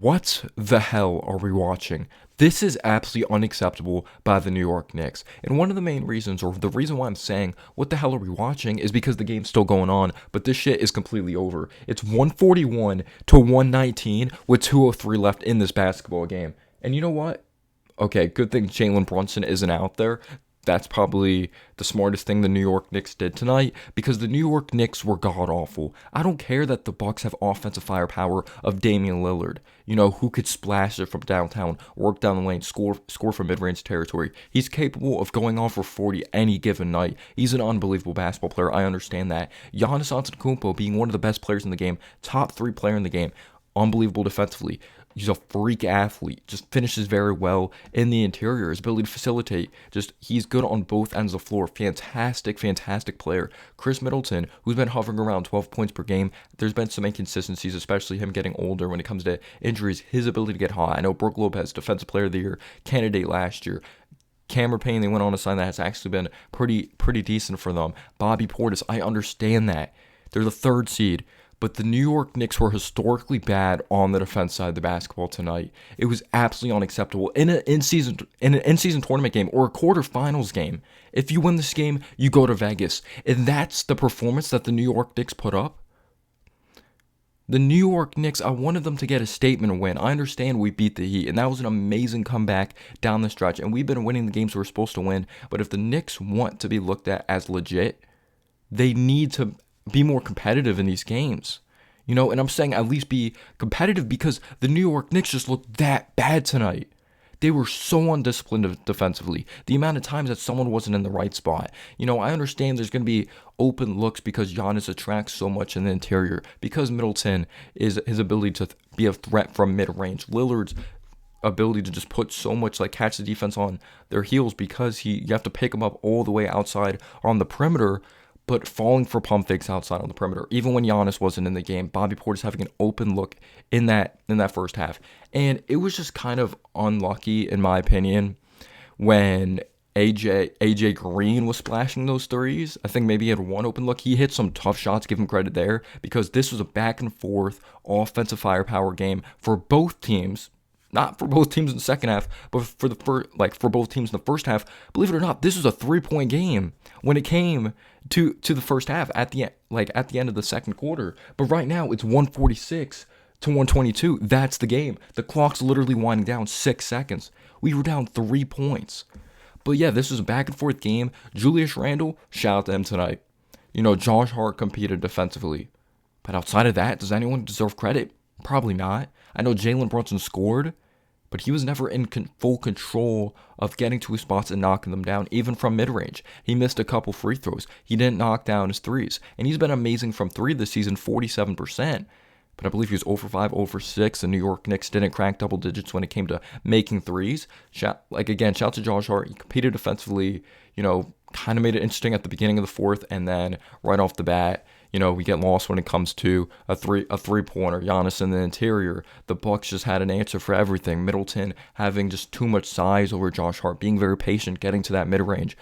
What the hell are we watching? This is absolutely unacceptable by the New York Knicks. And one of the main reasons, or the reason why I'm saying, what the hell are we watching, is because the game's still going on, but this shit is completely over. It's 141 to 119 with 2:03 left in this basketball game. And you know what? Okay, good thing Jalen Brunson isn't out there. That's probably the smartest thing the New York Knicks did tonight because the New York Knicks were god awful. I don't care that the Bucks have offensive firepower of Damian Lillard, who could splash it from downtown, work down the lane, score from mid-range territory. He's capable of going off for 40 any given night. He's an unbelievable basketball player. I understand that. Giannis Antetokounmpo being one of the best players in the game, top 3 player in the game, unbelievable defensively. He's a freak athlete, just finishes very well in the interior. His ability to facilitate, he's good on both ends of the floor. Fantastic player. Chris Middleton, who's been hovering around 12 points per game, there's been some inconsistencies, especially him getting older when it comes to injuries. His ability to get hot. I know Brook Lopez, Defensive Player of the Year, candidate last year. Cameron Payne, they went on to sign that has actually been pretty decent for them. Bobby Portis, I understand that. They're the 3rd seed. But the New York Knicks were historically bad on the defense side of the basketball tonight. It was absolutely unacceptable. In an in-season tournament game or a quarterfinals game, if you win this game, you go to Vegas. And that's the performance that the New York Knicks put up. The New York Knicks, I wanted them to get a statement win. I understand we beat the Heat, and that was an amazing comeback down the stretch. And we've been winning the games we're supposed to win. But if the Knicks want to be looked at as legit, they need to be more competitive in these games. And I'm saying at least be competitive because the New York Knicks just looked that bad tonight. They were so undisciplined defensively. The amount of times that someone wasn't in the right spot. I understand there's going to be open looks because Giannis attracts so much in the interior. Because Middleton is his ability to be a threat from mid-range. Lillard's ability to just put so much, catch the defense on their heels because you have to pick him up all the way outside on the perimeter, but falling for pump fakes outside on the perimeter. Even when Giannis wasn't in the game, Bobby Portis having an open look in that first half. And it was just kind of unlucky, in my opinion, when AJ Green was splashing those threes. I think maybe he had one open look. He hit some tough shots, give him credit there, because this was a back and forth offensive firepower game for both teams. Not for both teams in the second half, but for both teams in the first half. Believe it or not, this was a 3-point game when it came to the first half at the end of the second quarter. But right now it's 146 to 122. That's the game. The clock's literally winding down 6 seconds. We were down 3 points. But yeah, this was a back and forth game. Julius Randle, shout out to him tonight. Josh Hart competed defensively. But outside of that, does anyone deserve credit? Probably not. I know Jalen Brunson scored, but he was never in full control of getting to his spots and knocking them down, even from mid-range. He missed a couple free throws. He didn't knock down his threes. And he's been amazing from 3 this season, 47%. But I believe he was 0 for 5, 0 for 6. The New York Knicks didn't crack double digits when it came to making threes. Shout out to Josh Hart. He competed defensively, kind of made it interesting at the beginning of the fourth, and then right off the bat, we get lost when it comes to a three-pointer. Giannis in the interior. The Bucks just had an answer for everything. Middleton having just too much size over Josh Hart, being very patient, getting to that mid-range.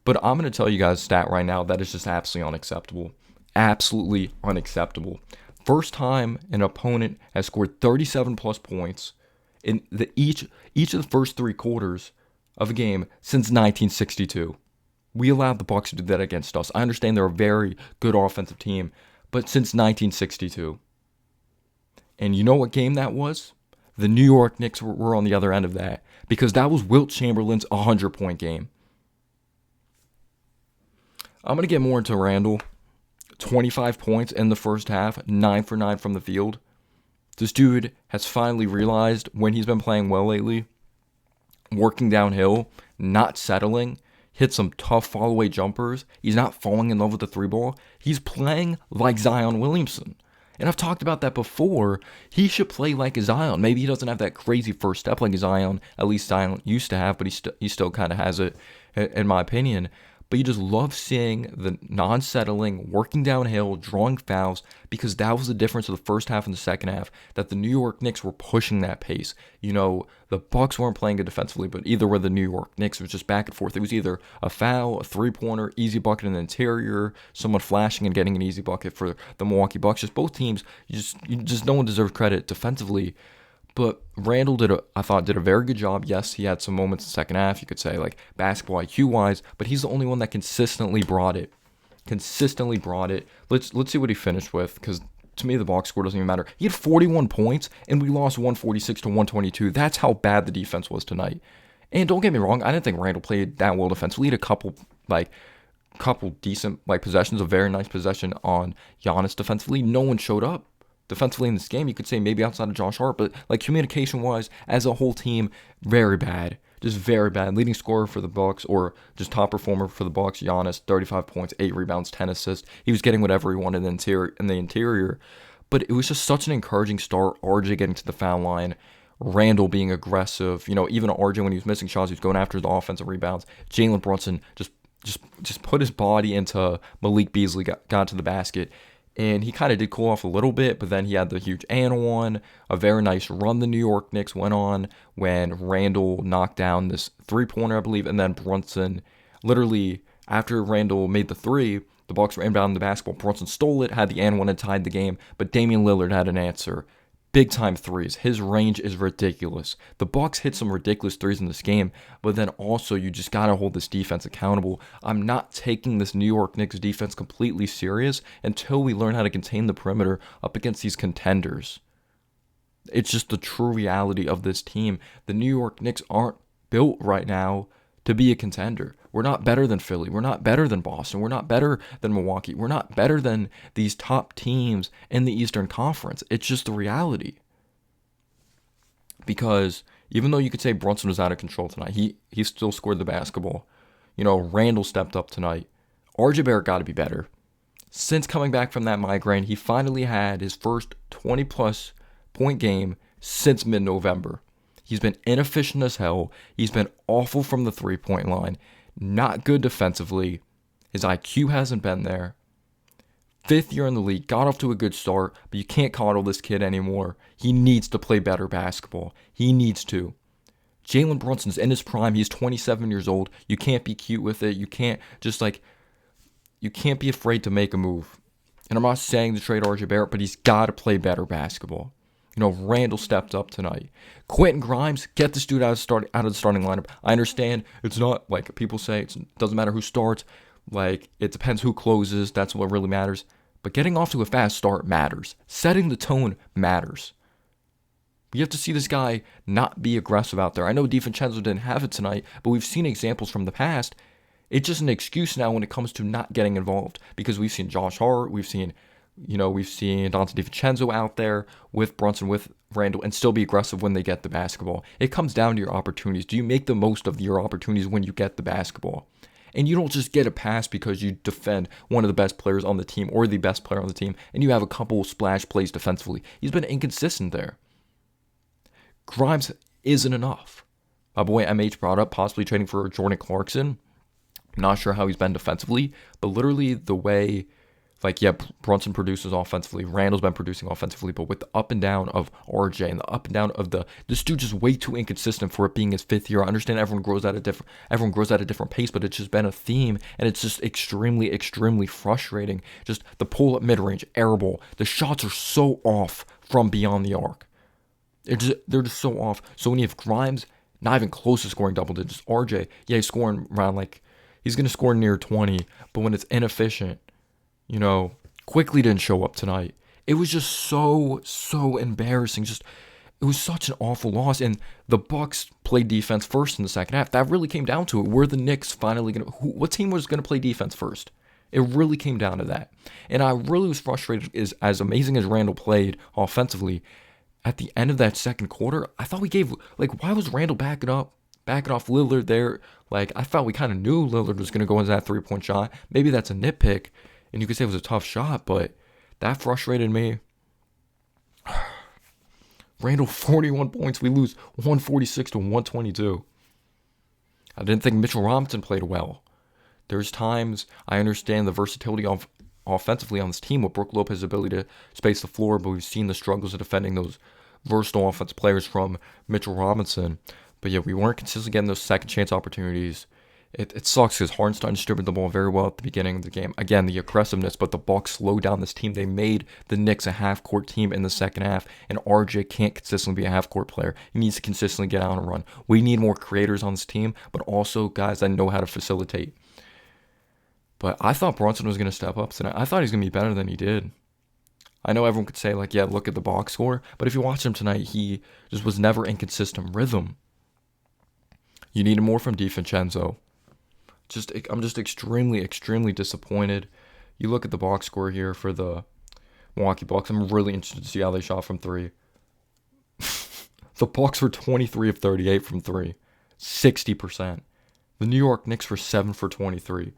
But I'm going to tell you guys a stat right now that is just absolutely unacceptable. Absolutely unacceptable. First time an opponent has scored 37-plus points in each of the first 3 quarters of a game since 1962. We allowed the Bucks to do that against us. I understand they're a very good offensive team, but since 1962. And you know what game that was? The New York Knicks were on the other end of that, because that was Wilt Chamberlain's 100-point game. I'm going to get more into Randle. 25 points in the first half, 9 for 9 from the field. This dude has finally realized when he's been playing well lately, working downhill, not settling, hit some tough fall-away jumpers. He's not falling in love with the 3-ball. He's playing like Zion Williamson. And I've talked about that before. He should play like a Zion. Maybe he doesn't have that crazy first step like a Zion, at least Zion used to have, but he still kind of has it, in my opinion. but you just love seeing the non-settling, working downhill, drawing fouls, because that was the difference of the first half and the second half, that the New York Knicks were pushing that pace. The Bucks weren't playing good defensively, but either were the New York Knicks. It was just back and forth. It was either a foul, a three-pointer, easy bucket in the interior, someone flashing and getting an easy bucket for the Milwaukee Bucks. Just both teams, no one deserves credit defensively. But Randall I thought did a very good job. Yes, he had some moments in the second half, you could say, like basketball IQ wise, but he's the only one that consistently brought it. Let's see what he finished with, because to me the box score doesn't even matter. He had 41 points and we lost 146 to 122. That's how bad the defense was tonight. And don't get me wrong, I didn't think Randall played that well defensively. He had a couple decent possessions, a very nice possession on Giannis defensively. No one showed up defensively in this game. You could say maybe outside of Josh Hart, but communication wise, as a whole team, very bad. Just very bad. Leading scorer for the Bucks, or just top performer for the Bucks, Giannis, 35 points, 8 rebounds, 10 assists. He was getting whatever he wanted in the interior. But it was just such an encouraging start. RJ getting to the foul line, Randall being aggressive. Even RJ, when he was missing shots, he was going after the offensive rebounds. Jalen Brunson just put his body into Malik Beasley, got to the basket. And he kind of did cool off a little bit, but then he had the huge and one. A very nice run the New York Knicks went on when Randall knocked down this three-pointer, I believe, and then Brunson, literally after Randall made the three, the Bucks ran down the basketball. Brunson stole it, had the and one and tied the game, but Damian Lillard had an answer. Big-time threes. His range is ridiculous. The Bucks hit some ridiculous threes in this game, but then also you just got to hold this defense accountable. I'm not taking this New York Knicks defense completely serious until we learn how to contain the perimeter up against these contenders. It's just the true reality of this team. The New York Knicks aren't built right now to be a contender. We're not better than Philly. We're not better than Boston. We're not better than Milwaukee. We're not better than these top teams in the Eastern Conference. It's just the reality. Because even though you could say Brunson was out of control tonight, he still scored the basketball. Randall stepped up tonight. RJ Barrett got to be better. Since coming back from that migraine, he finally had his first 20-plus point game since mid-November. He's been inefficient as hell. He's been awful from the three-point line. Not good defensively. His IQ hasn't been there. 5th year in the league, got off to a good start, but you can't coddle this kid anymore. He needs to play better basketball. He needs to. Jalen Brunson's in his prime. He's 27 years old. You can't be cute with it. You can't you can't be afraid to make a move. And I'm not saying to trade RJ Barrett, but he's got to play better basketball. Randall stepped up tonight. Quentin Grimes, get this dude out of the starting lineup. I understand it's not like people say it doesn't matter who starts. It depends who closes. That's what really matters. But getting off to a fast start matters. Setting the tone matters. You have to see this guy not be aggressive out there. I know DiVincenzo didn't have it tonight, but we've seen examples from the past. It's just an excuse now when it comes to not getting involved, because we've seen Josh Hart, we've seen Dante DiVincenzo out there with Brunson, with Randall, and still be aggressive when they get the basketball. It comes down to your opportunities. Do you make the most of your opportunities when you get the basketball? And you don't just get a pass because you defend one of the best players on the team or the best player on the team, and you have a couple splash plays defensively. He's been inconsistent there. Grimes isn't enough. My boy MH brought up possibly trading for Jordan Clarkson. I'm not sure how he's been defensively, but literally the way, Brunson produces offensively, Randall's been producing offensively, but with the up and down of RJ and the up and down of this dude just way too inconsistent for it being his 5th year. I understand everyone grows at a different pace, but it's just been a theme, and it's just extremely, extremely frustrating. Just the pull-up mid-range, air ball, the shots are so off from beyond the arc. They're just so off. So when you have Grimes not even close to scoring double digits, RJ, he's scoring around he's going to score near 20, but when it's inefficient, Quickly didn't show up tonight. It was just so embarrassing. It was such an awful loss. And the Bucks played defense first in the second half. That really came down to it. Were the Knicks finally what team was going to play defense first? It really came down to that. And I really was frustrated. As amazing as Randall played offensively, at the end of that second quarter, I thought we gave, why was Randall backing off Lillard there? I thought we kind of knew Lillard was going to go into that 3-point shot. Maybe that's a nitpick, and you could say it was a tough shot, but that frustrated me. Randall, 41 points. We lose 146 to 122. I didn't think Mitchell Robinson played well. There's times I understand the versatility of offensively on this team with Brook Lopez's ability to space the floor, but we've seen the struggles of defending those versatile offensive players from Mitchell Robinson. But yeah, we weren't consistently getting those second chance opportunities. It sucks because Hartenstein distributed the ball very well at the beginning of the game. Again, the aggressiveness, but the Bucks slowed down this team. They made the Knicks a half-court team in the second half, and RJ can't consistently be a half-court player. He needs to consistently get out and run. We need more creators on this team, but also guys that know how to facilitate. But I thought Brunson was going to step up tonight. I thought he was going to be better than he did. I know everyone could say, like, yeah, look at the box score, but if you watch him tonight, he just was never in consistent rhythm. You needed more from DiVincenzo. I'm just extremely, extremely disappointed. You look at the box score here for the Milwaukee Bucks. I'm really interested to see how they shot from three. The Bucks were 23 of 38 from three, 60%. The New York Knicks were 7 for 23.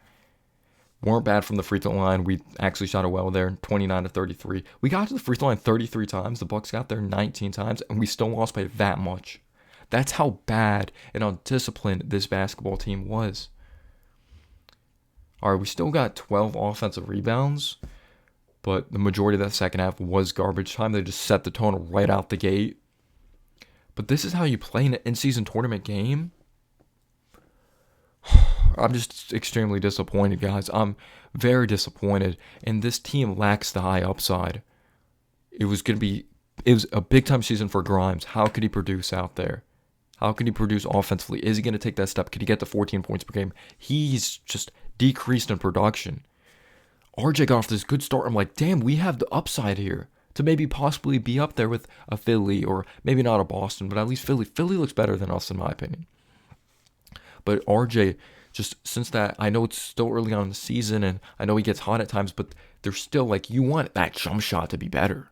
Weren't bad from the free throw line. We actually shot it well there, 29 to 33. We got to the free throw line 33 times. The Bucks got there 19 times, and we still lost by that much. That's how bad and undisciplined this basketball team was. All right, we still got 12 offensive rebounds, but the majority of that second half was garbage time. They just set the tone right out the gate. But this is how you play in an in-season tournament game? I'm just extremely disappointed, guys. I'm very disappointed, and this team lacks the high upside. It was a big-time season for Grimes. How could he produce out there? How can he produce offensively? Is he going to take that step? Could he get to 14 points per game? He's just decreased in production. RJ got off this good start. I'm like, damn, we have the upside here to maybe possibly be up there with a Philly or maybe not a Boston, but at least Philly. Philly looks better than us in my opinion. But RJ, just since that, I know it's still early on in the season and I know he gets hot at times, but there's still like, you want that jump shot to be better.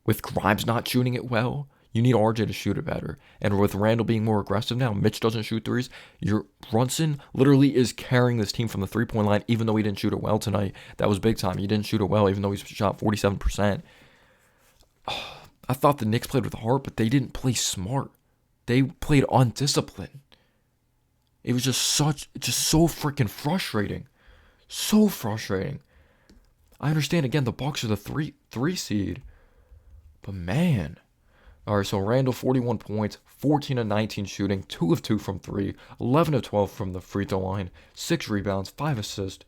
With Grimes not shooting it well, you need RJ to shoot it better. And with Randall being more aggressive now, Mitch doesn't shoot threes. Your Brunson literally is carrying this team from the three-point line, even though he didn't shoot it well tonight. That was big time. He didn't shoot it well, even though he shot 47%. I thought the Knicks played with heart, but they didn't play smart. They played undisciplined. It was just so freaking frustrating. So frustrating. I understand, again, the Bucks are the three seed. But man. All right, so Randall, 41 points, 14 of 19 shooting, 2 of 2 from 3, 11 of 12 from the free throw line, 6 rebounds, 5 assists,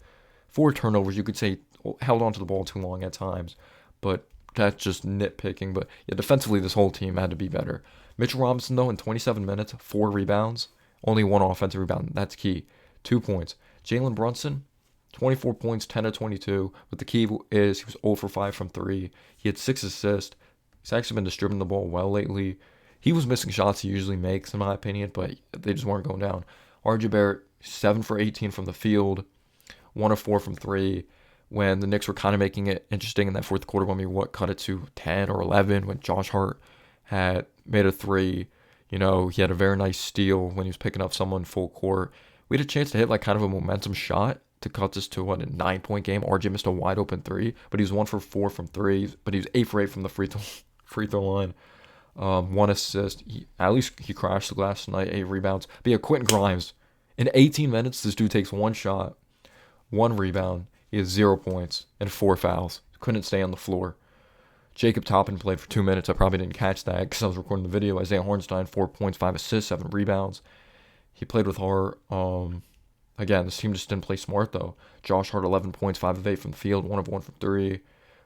4 turnovers. You could say held on to the ball too long at times, but that's just nitpicking. But yeah, defensively, this whole team had to be better. Mitchell Robinson, though, in 27 minutes, 4 rebounds, only 1 offensive rebound. That's key. 2 points. Jalen Brunson, 24 points, 10 of 22, but the key is he was 0 for 5 from 3. He had 6 assists. He's actually been distributing the ball well lately. He was missing shots he usually makes, in my opinion, but they just weren't going down. RJ Barrett, 7 for 18 from the field, 1 of 4 from 3. When the Knicks were kind of making it interesting in that fourth quarter when we cut it to 10 or 11, when Josh Hart had made a 3. You know, he had a very nice steal when he was picking up someone full court. We had a chance to hit like kind of a momentum shot to cut this to a 9-point game. RJ missed a wide open 3, but he was 1 for 4 from 3, but he was 8 for 8 from the free throw line. 1 assist. At least he crashed the glass tonight. 8 rebounds. But yeah, Quentin Grimes. In 18 minutes, this dude takes 1 shot, 1 rebound. He has 0 points and 4 fouls. Couldn't stay on the floor. Jacob Toppin played for 2 minutes. I probably didn't catch that because I was recording the video. Isaiah Hartenstein, 4 points, 5 assists, 7 rebounds. He played with heart. Again, this team just didn't play smart, though. Josh Hart, 11 points, 5 of 8 from the field, 1 of 1 from 3.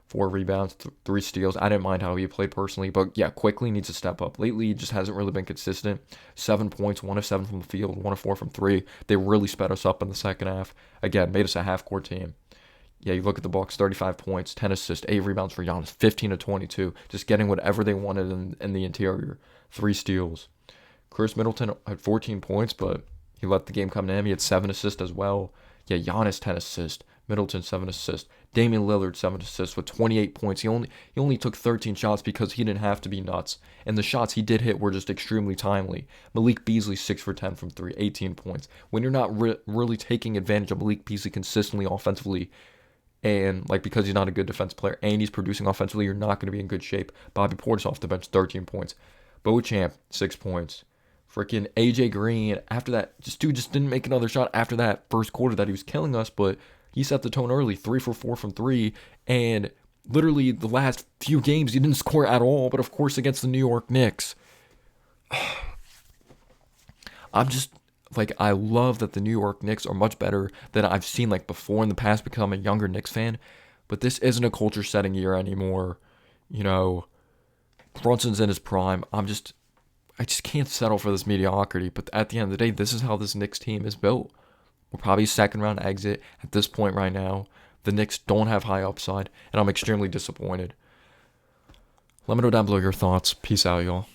4 rebounds, 3 steals. I didn't mind how he played personally, but yeah, quickly needs to step up. Lately, he just hasn't really been consistent. 7 points, 1 of 7 from the field, 1 of 4 from 3. They really sped us up in the second half. Again, made us a half-court team. Yeah, you look at the Bucks, 35 points, 10 assists, 8 rebounds for Giannis, 15 of 22. Just getting whatever they wanted in the interior. 3 steals. Chris Middleton had 14 points, but he let the game come to him. He had 7 assists as well. Yeah, Giannis, 10 assists. Middleton, 7 assists. Damian Lillard, 7 assists with 28 points. He only took 13 shots because he didn't have to be nuts. And the shots he did hit were just extremely timely. Malik Beasley, 6 for 10 from 3, 18 points. When you're not really taking advantage of Malik Beasley consistently offensively, and like because he's not a good defensive player and he's producing offensively, you're not going to be in good shape. Bobby Portis off the bench, 13 points. Beauchamp, 6 points. Freaking AJ Green, after that, dude just didn't make another shot after that first quarter that he was killing us, but he set the tone early, 3 for 4 from 3, and literally the last few games he didn't score at all, but of course against the New York Knicks. I'm just like, I love that the New York Knicks are much better than I've seen like before in the past because I'm a younger Knicks fan, but this isn't a culture setting year anymore. You know, Brunson's in his prime. I just can't settle for this mediocrity. But at the end of the day, this is how this Knicks team is built. We're probably second round exit at this point right now. The Knicks don't have high upside, and I'm extremely disappointed. Let me know down below your thoughts. Peace out, y'all.